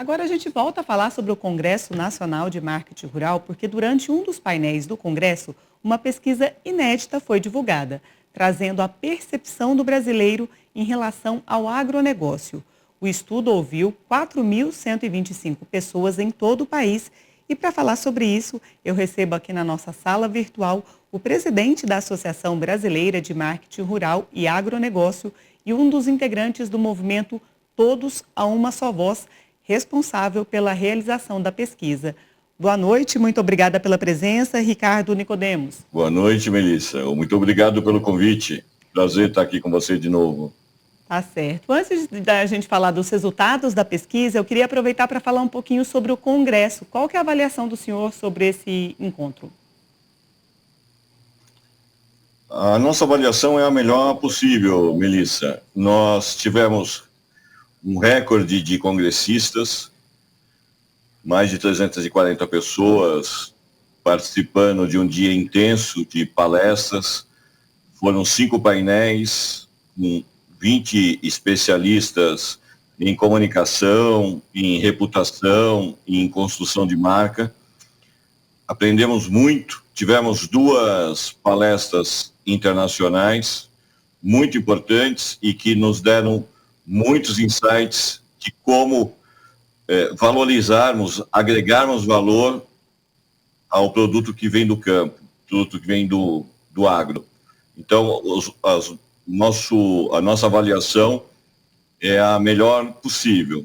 Agora a gente volta a falar sobre o Congresso Nacional de Marketing Rural, porque durante um dos painéis do Congresso, uma pesquisa inédita foi divulgada, trazendo a percepção do brasileiro em relação ao agronegócio. O estudo ouviu 4.125 pessoas em todo o país e para falar sobre isso, eu recebo aqui na nossa sala virtual o presidente da Associação Brasileira de Marketing Rural e Agronegócio e um dos integrantes do movimento Todos a uma Só Voz, responsável pela realização da pesquisa. Boa noite, muito obrigada pela presença, Ricardo Nicodemos. Boa noite, Melissa. Muito obrigado pelo convite. Prazer estar aqui com você de novo. Tá certo. Antes da gente falar dos resultados da pesquisa, eu queria aproveitar para falar um pouquinho sobre o Congresso. Qual que é a avaliação do senhor sobre esse encontro? A nossa avaliação é a melhor possível, Melissa. Nós tivemos um recorde de congressistas, mais de 340 pessoas participando de um dia intenso de palestras. Foram 5 painéis, com 20 especialistas em comunicação, em reputação, em construção de marca. Aprendemos muito, tivemos 2 palestras internacionais muito importantes e que nos deram muitos insights de como valorizarmos, agregarmos valor ao produto que vem do campo, produto que vem do agro. Então, a nossa avaliação é a melhor possível.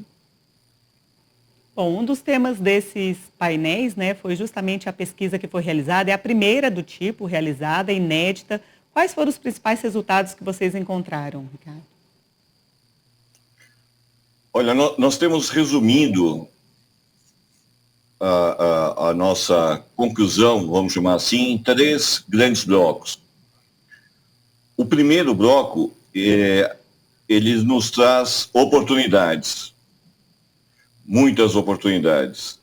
Bom, um dos temas desses painéis, foi justamente a pesquisa que foi realizada, é a primeira do tipo realizada, inédita. Quais foram os principais resultados que vocês encontraram, Ricardo? Olha, nós temos resumindo a nossa conclusão, vamos chamar assim, em 3 grandes blocos. O primeiro bloco, ele nos traz oportunidades, muitas oportunidades,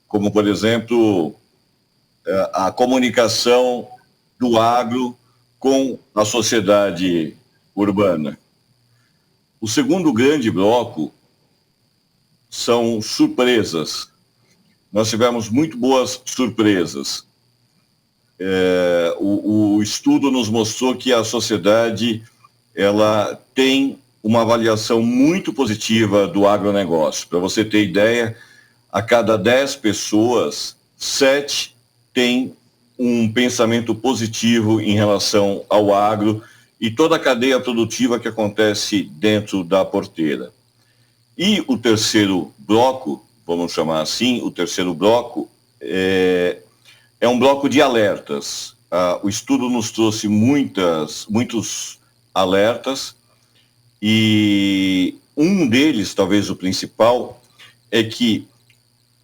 como, por exemplo, a comunicação do agro com a sociedade urbana. O segundo grande bloco são surpresas. Nós tivemos muito boas surpresas. O estudo nos mostrou que a sociedade ela tem uma avaliação muito positiva do agronegócio. Para você ter ideia, a cada 10 pessoas, 7 têm um pensamento positivo em relação ao agro e toda a cadeia produtiva que acontece dentro da porteira. E o terceiro bloco, vamos chamar assim, o terceiro bloco é um bloco de alertas. O estudo nos trouxe muitos alertas e um deles, talvez o principal, é que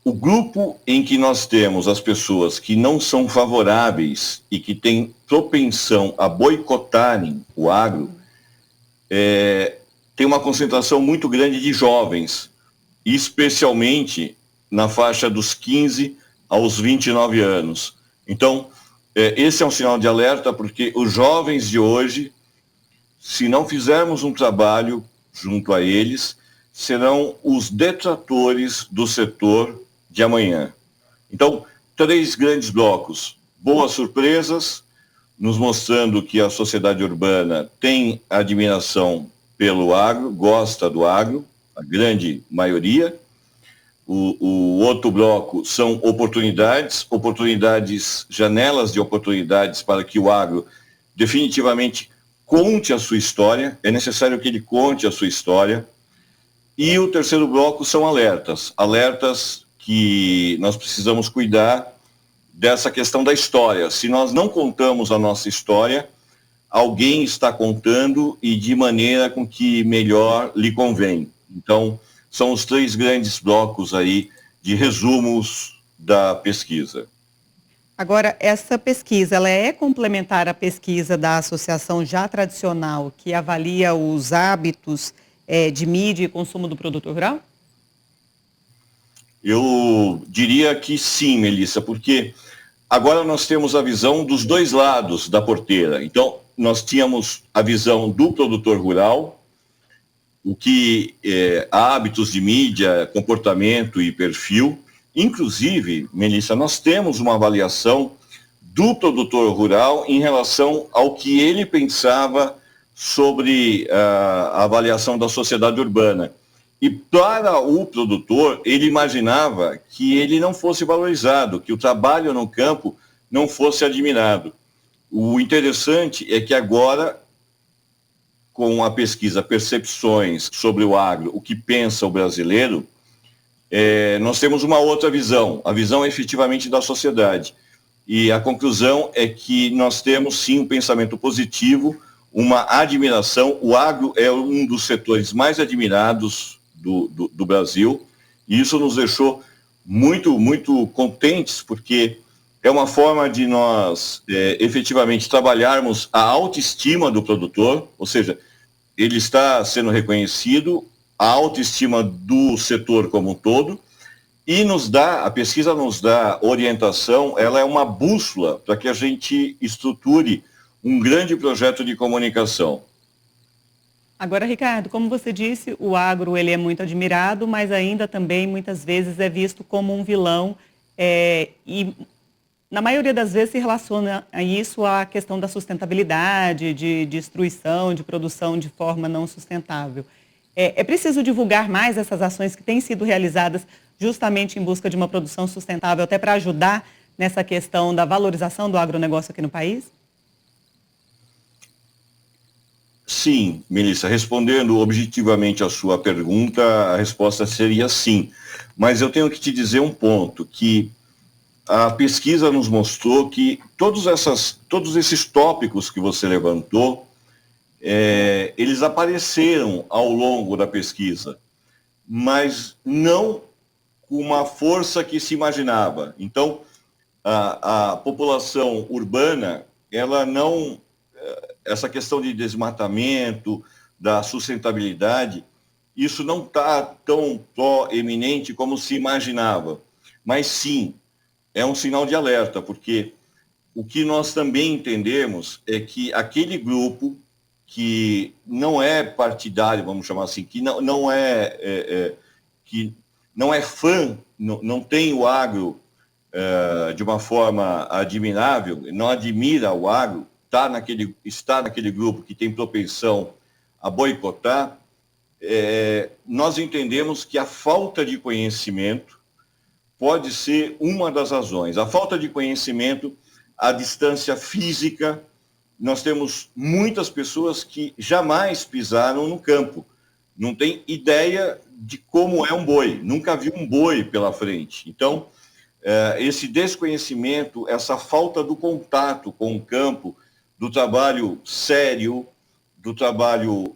o grupo em que nós temos as pessoas que não são favoráveis e que têm propensão a boicotarem o agro, tem uma concentração muito grande de jovens, especialmente na faixa dos 15 aos 29 anos. Então, esse é um sinal de alerta, porque os jovens de hoje, se não fizermos um trabalho junto a eles, serão os detratores do setor de amanhã. Então, 3 grandes blocos, boas surpresas, nos mostrando que a sociedade urbana tem admiração pelo agro, gosta do agro, a grande maioria. O outro bloco são oportunidades, janelas de oportunidades para que o agro definitivamente conte a sua história, é necessário que ele conte a sua história. E o terceiro bloco são alertas que nós precisamos cuidar dessa questão da história. Se nós não contamos a nossa história, alguém está contando e de maneira com que melhor lhe convém. Então, são os 3 grandes blocos aí de resumos da pesquisa. Agora, essa pesquisa, ela é complementar à pesquisa da associação já tradicional, que avalia os hábitos de mídia e consumo do produtor rural? Eu diria que sim, Melissa, porque agora nós temos a visão dos 2 lados da porteira. Então, nós tínhamos a visão do produtor rural o que hábitos de mídia, comportamento e perfil. Inclusive, Melissa, nós temos uma avaliação do produtor rural em relação ao que ele pensava sobre a avaliação da sociedade urbana. E para o produtor, ele imaginava que ele não fosse valorizado, que o trabalho no campo não fosse admirado. O interessante é que agora, com a pesquisa Percepções sobre o Agro, o que pensa o brasileiro, nós temos uma outra visão, a visão efetivamente da sociedade. E a conclusão é que nós temos sim um pensamento positivo, uma admiração. O agro é um dos setores mais admirados do Brasil, e isso nos deixou muito, muito contentes, porque é uma forma de nós efetivamente trabalharmos a autoestima do produtor, ou seja, ele está sendo reconhecido, a autoestima do setor como um todo, e a pesquisa nos dá orientação, ela é uma bússola para que a gente estruture um grande projeto de comunicação. Agora, Ricardo, como você disse, o agro ele é muito admirado, mas ainda também muitas vezes é visto como um vilão e na maioria das vezes se relaciona a isso à questão da sustentabilidade, de destruição, de produção de forma não sustentável. É preciso divulgar mais essas ações que têm sido realizadas justamente em busca de uma produção sustentável, até para ajudar nessa questão da valorização do agronegócio aqui no país? Sim, Melissa, respondendo objetivamente a sua pergunta, a resposta seria sim. Mas eu tenho que te dizer um ponto, que a pesquisa nos mostrou que todos esses tópicos que você levantou, eles apareceram ao longo da pesquisa, mas não com uma força que se imaginava. Então, a população urbana, ela não... Essa questão de desmatamento, da sustentabilidade, isso não está tão proeminente como se imaginava. Mas sim, é um sinal de alerta, porque o que nós também entendemos é que aquele grupo que não é partidário, vamos chamar assim, que não é fã, não tem o agro de uma forma admirável, não admira o agro, está naquele grupo que tem propensão a boicotar, nós entendemos que a falta de conhecimento pode ser uma das razões. A falta de conhecimento, a distância física. Nós temos muitas pessoas que jamais pisaram no campo, não tem ideia de como é um boi, nunca viu um boi pela frente. Então, esse desconhecimento, essa falta do contato com o campo, do trabalho sério, do trabalho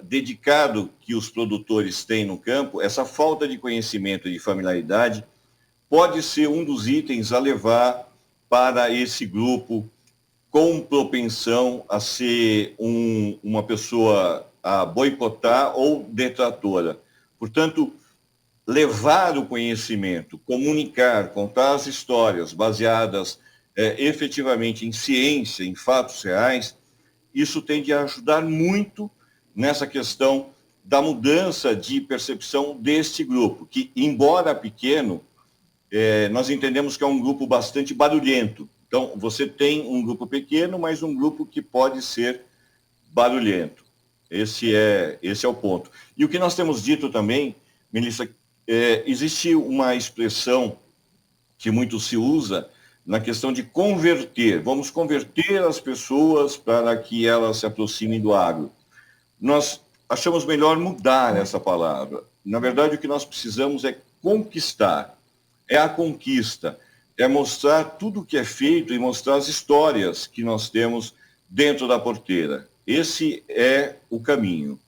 dedicado que os produtores têm no campo, essa falta de conhecimento e de familiaridade pode ser um dos itens a levar para esse grupo com propensão a ser uma pessoa a boicotar ou detratora. Portanto, levar o conhecimento, comunicar, contar as histórias baseadas efetivamente em ciência, em fatos reais, isso tende a ajudar muito nessa questão da mudança de percepção deste grupo, que, embora pequeno, nós entendemos que é um grupo bastante barulhento. Então, você tem um grupo pequeno, mas um grupo que pode ser barulhento. Esse é o ponto. E o que nós temos dito também, Melissa, existe uma expressão que muito se usa na questão de converter. Vamos converter as pessoas para que elas se aproximem do agro. Nós achamos melhor mudar essa palavra. Na verdade, o que nós precisamos é conquistar. É a conquista. É mostrar tudo o que é feito e mostrar as histórias que nós temos dentro da porteira. Esse é o caminho.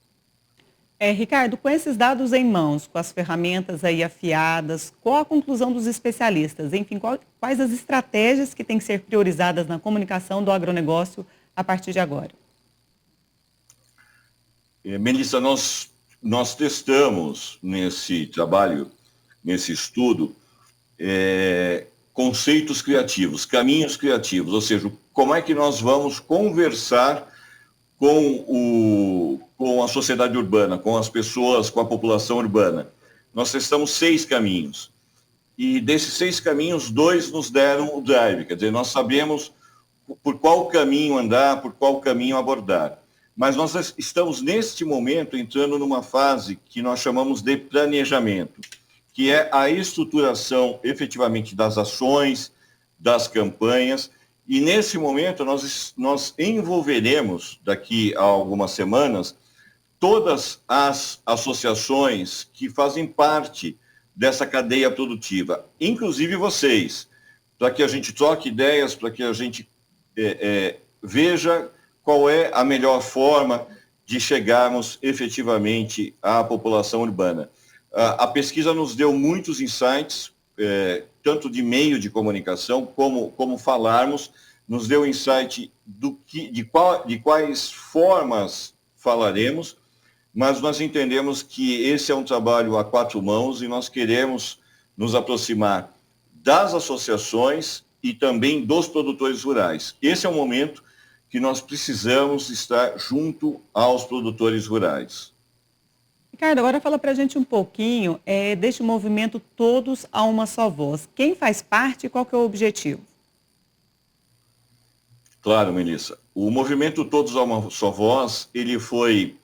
Ricardo, com esses dados em mãos, com as ferramentas aí afiadas, qual a conclusão dos especialistas? Enfim, quais as estratégias que têm que ser priorizadas na comunicação do agronegócio a partir de agora? Melissa, nós testamos nesse trabalho, nesse estudo, conceitos criativos, caminhos criativos, ou seja, como é que nós vamos conversar com a sociedade urbana, com as pessoas, com a população urbana. Nós testamos 6 caminhos. E desses 6 caminhos, 2 nos deram o drive, quer dizer, nós sabemos por qual caminho andar, por qual caminho abordar. Mas nós estamos, neste momento, entrando numa fase que nós chamamos de planejamento, que é a estruturação, efetivamente, das ações, das campanhas, e nesse momento nós envolveremos, daqui a algumas semanas, todas as associações que fazem parte dessa cadeia produtiva, inclusive vocês, para que a gente troque ideias, para que a gente veja qual é a melhor forma de chegarmos efetivamente à população urbana. A pesquisa nos deu muitos insights, tanto de meio de comunicação, como falarmos, nos deu insight de quais formas falaremos, mas nós entendemos que esse é um trabalho a 4 mãos e nós queremos nos aproximar das associações e também dos produtores rurais. Esse é o momento que nós precisamos estar junto aos produtores rurais. Ricardo, agora fala para a gente um pouquinho deste movimento Todos a uma Só Voz. Quem faz parte e qual que é o objetivo? Claro, Melissa. O movimento Todos a uma Só Voz, ele foi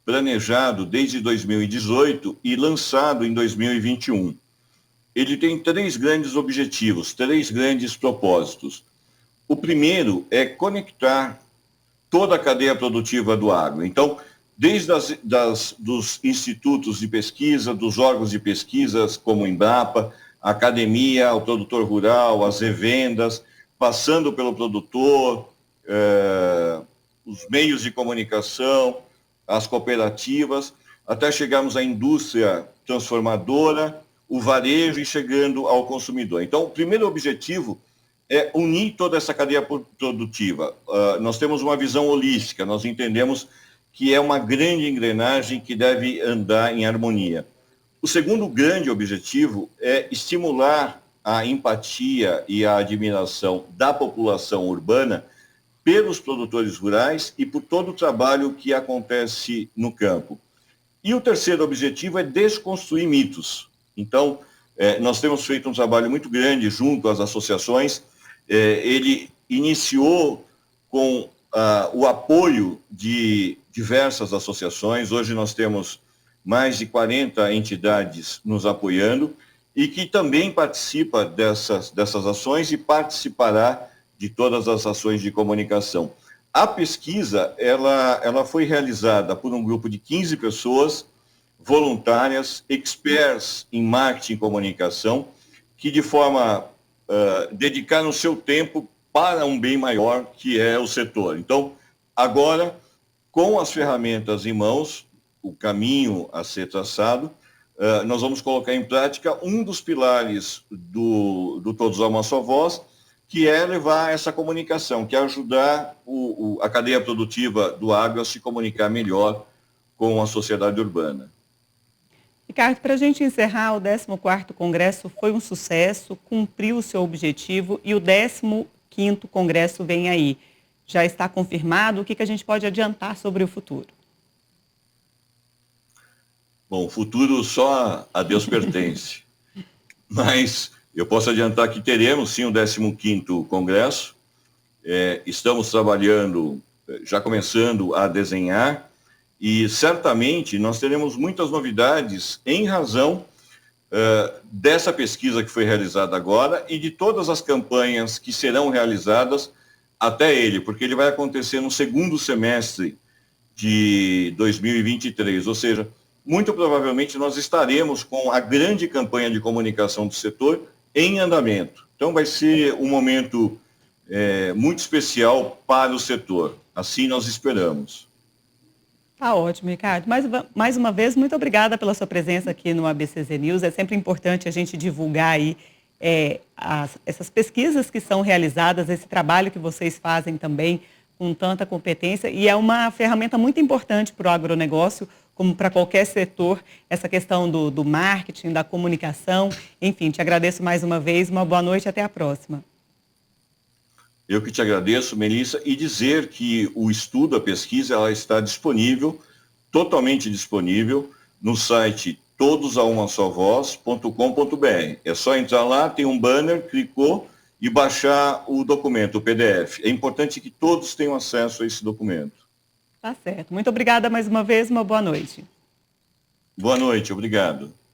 planejado desde 2018 e lançado em 2021. Ele tem 3 grandes objetivos, 3 grandes propósitos. O primeiro é conectar toda a cadeia produtiva do agro. Então, desde dos institutos de pesquisa, dos órgãos de pesquisas, como o Embrapa, a academia, o produtor rural, as revendas, passando pelo produtor, os meios de comunicação, as cooperativas, até chegarmos à indústria transformadora, o varejo e chegando ao consumidor. Então, o primeiro objetivo é unir toda essa cadeia produtiva. Nós temos uma visão holística, nós entendemos que é uma grande engrenagem que deve andar em harmonia. O segundo grande objetivo é estimular a empatia e a admiração da população urbana pelos produtores rurais e por todo o trabalho que acontece no campo. E o terceiro objetivo é desconstruir mitos. Então, nós temos feito um trabalho muito grande junto às associações. Ele iniciou com o apoio de diversas associações. Hoje nós temos mais de 40 entidades nos apoiando e que também participa dessas ações e participará de todas as ações de comunicação. A pesquisa, ela foi realizada por um grupo de 15 pessoas voluntárias, experts em marketing e comunicação, que de forma dedicaram o seu tempo para um bem maior, que é o setor. Então, agora, com as ferramentas em mãos, o caminho a ser traçado, nós vamos colocar em prática um dos pilares do Todos a uma Só Voz, que é levar essa comunicação, que é ajudar a cadeia produtiva do agro a se comunicar melhor com a sociedade urbana. Ricardo, para a gente encerrar, o 14º Congresso foi um sucesso, cumpriu o seu objetivo e o 15º Congresso vem aí. Já está confirmado? O que a gente pode adiantar sobre o futuro? Bom, o futuro só a Deus pertence. Mas eu posso adiantar que teremos sim o 15º Congresso. Estamos trabalhando, já começando a desenhar, e certamente nós teremos muitas novidades em razão dessa pesquisa que foi realizada agora e de todas as campanhas que serão realizadas até ele, porque ele vai acontecer no segundo semestre de 2023, ou seja, muito provavelmente nós estaremos com a grande campanha de comunicação do setor em andamento. Então vai ser um momento muito especial para o setor, assim nós esperamos. Tá ótimo, Ricardo. Mais uma vez, muito obrigada pela sua presença aqui no ABCZ News. É sempre importante a gente divulgar aí essas pesquisas que são realizadas, esse trabalho que vocês fazem também com tanta competência, e é uma ferramenta muito importante para o agronegócio, como para qualquer setor, essa questão do marketing, da comunicação. Enfim, te agradeço mais uma vez, uma boa noite e até a próxima. Eu que te agradeço, Melissa, e dizer que o estudo, a pesquisa, ela está disponível, totalmente disponível, no site todosaumassovoz.com.br. É só entrar lá, tem um banner, clicou e baixar o documento, o PDF. É importante que todos tenham acesso a esse documento. Tá certo. Muito obrigada mais uma vez, uma boa noite. Boa noite, obrigado.